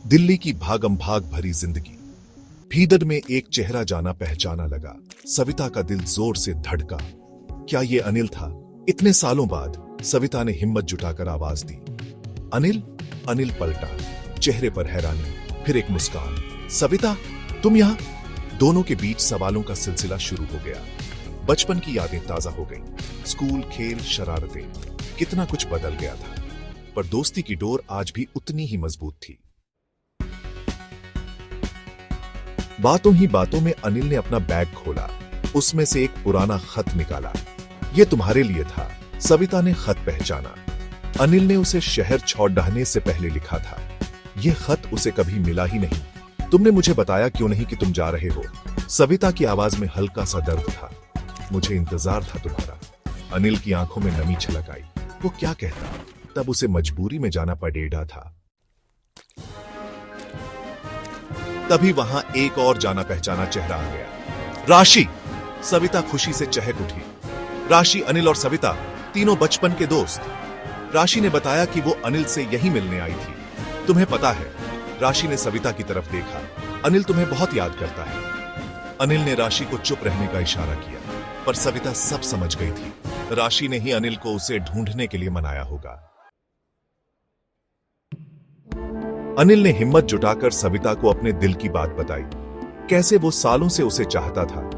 दिल्ली की भागम भाग भरी जिंदगी। भीतर में एक चेहरा जाना पहचाना लगा। सविता का दिल जोर से धड़का। क्या ये अनिल था? इतने सालों बाद सविता ने हिम्मत जुटाकर आवाज दी, अनिल। अनिल पलटा, चेहरे पर हैरानी, फिर एक मुस्कान। सविता, तुम यहां? दोनों के बीच सवालों का सिलसिला शुरू हो गया। बचपन की यादें ताजा हो गईं। स्कूल, खेल, शरारतें, कितना कुछ बदल गया था, पर दोस्ती की डोर आज भी उतनी ही मजबूत थी। बातों ही बातों में अनिल ने अपना बैग खोला। उसमें से एक पुराना खत निकाला। यह तुम्हारे लिए था। सविता ने खत पहचाना। अनिल ने उसे शहर छोड़ने से पहले लिखा था। यह खत उसे कभी मिला ही नहीं। तुमने मुझे बताया क्यों नहीं कि तुम जा रहे हो? सविता की आवाज में हल्का सा दर्द था। मुझे इंतजार था तुम्हारा। अनिल की आंखों में नमी छलक आई। वो क्या कहता? तब उसे मजबूरी में जाना पड़ेगा था। तभी वहां एक और जाना पहचाना चेहरा आ गया। राशि! सविता खुशी से चहक उठी। राशि, अनिल और सविता तीनों बचपन के दोस्त। राशि ने बताया कि वो अनिल से यही मिलने आई थी। तुम्हें पता है? राशि ने सविता की तरफ देखा। अनिल तुम्हें बहुत याद करता है। अनिल ने राशि को चुप रहने का इशारा किया, पर सविता सब समझ गई थी। राशि ने ही अनिल को उसे ढूंढने के लिए मनाया होगा। अनिल ने हिम्मत जुटाकर सविता को अपने दिल की बात बताई। कैसे वो सालों से उसे चाहता था,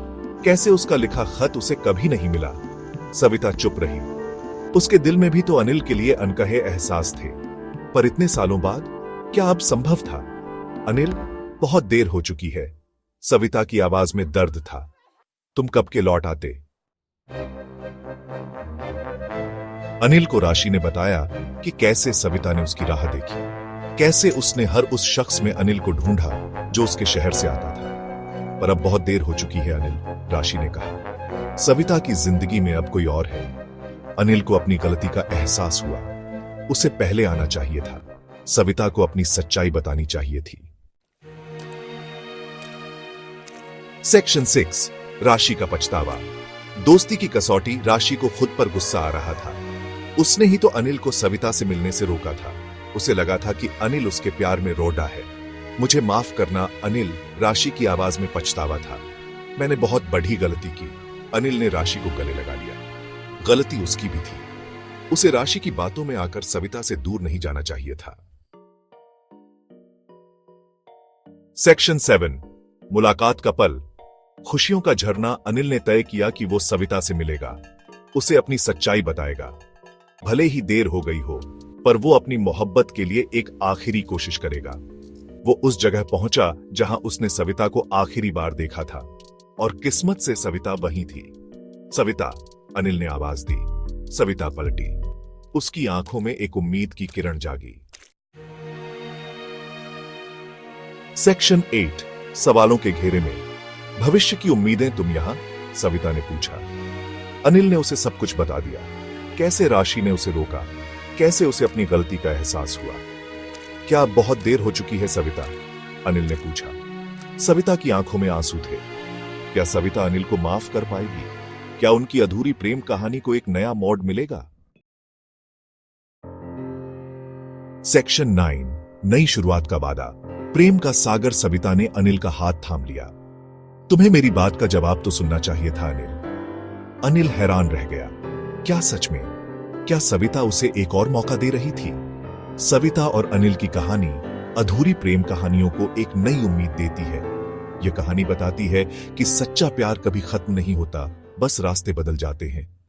कैसे उसका लिखा खत उसे कभी नहीं मिला। सविता चुप रही। उसके दिल में भी तो अनिल के लिए अनकहे एहसास थे, पर इतने सालों बाद क्या अब संभव था? अनिल, बहुत देर हो चुकी है। सविता की आवाज में दर्द था। तुम कब के लौट आते? अनिल को राशि ने बताया कि कैसे सविता ने उसकी राह देखी, कैसे उसने हर उस शख्स में अनिल को ढूंढा जो उसके शहर से आता था। पर अब बहुत देर हो चुकी है अनिल, राशि ने कहा। सविता की जिंदगी में अब कोई और है। अनिल को अपनी गलती का एहसास हुआ। उसे पहले आना चाहिए था। सविता को अपनी सच्चाई बतानी चाहिए थी। सेक्शन 6, राशि का पछतावा। दोस्ती की कसौटी। राशि को खुद पर गुस्सा आ रहा था। उसने ही तो अनिल को सविता से मिलने से रोका था। उसे लगा था कि अनिल उसके प्यार में रोड़ा है। मुझे माफ करना अनिल, राशि की आवाज में पछतावा था। मैंने बहुत बड़ी गलती की। अनिल ने राशि को गले लगा लिया। गलती उसकी भी थी। उसे राशि की बातों में आकर सविता से दूर नहीं जाना चाहिए था। सेक्शन 7, मुलाकात का पल। खुशियों का झरना। अनिल ने तय किया कि वो सविता से मिलेगा, उसे अपनी सच्चाई बताएगा। भले ही देर हो गई हो, पर वो अपनी मोहब्बत के लिए एक आखिरी कोशिश करेगा। वो उस जगह पहुंचा जहां उसने सविता को आखिरी बार देखा था, और किस्मत से सविता वहीं थी। सविता! अनिल ने आवाज दी। सविता पलटी। उसकी आंखों में एक उम्मीद की किरण जागी। सेक्शन 8, सवालों के घेरे में। भविष्य की उम्मीदें। तुम यहां? सविता ने पूछा। अनिल ने उसे सब कुछ बता दिया। कैसे राशि ने उसे रोका, कैसे उसे अपनी गलती का एहसास हुआ। क्या अब बहुत देर हो चुकी है सविता? अनिल ने पूछा। सविता की आंखों में आंसू थे। क्या सविता अनिल को माफ कर पाएगी? क्या उनकी अधूरी प्रेम कहानी को एक नया मोड़ मिलेगा? सेक्शन 9, नई शुरुआत का वादा। प्रेम का सागर। सविता ने अनिल का हाथ थाम लिया। तुम्हें मेरी बात का जवाब तो सुनना चाहिए था अनिल। अनिल हैरान रह गया। क्या सच में? क्या सविता उसे एक और मौका दे रही थी? सविता और अनिल की कहानी अधूरी प्रेम कहानियों को एक नई उम्मीद देती है। यह कहानी बताती है कि सच्चा प्यार कभी खत्म नहीं होता, बस रास्ते बदल जाते हैं।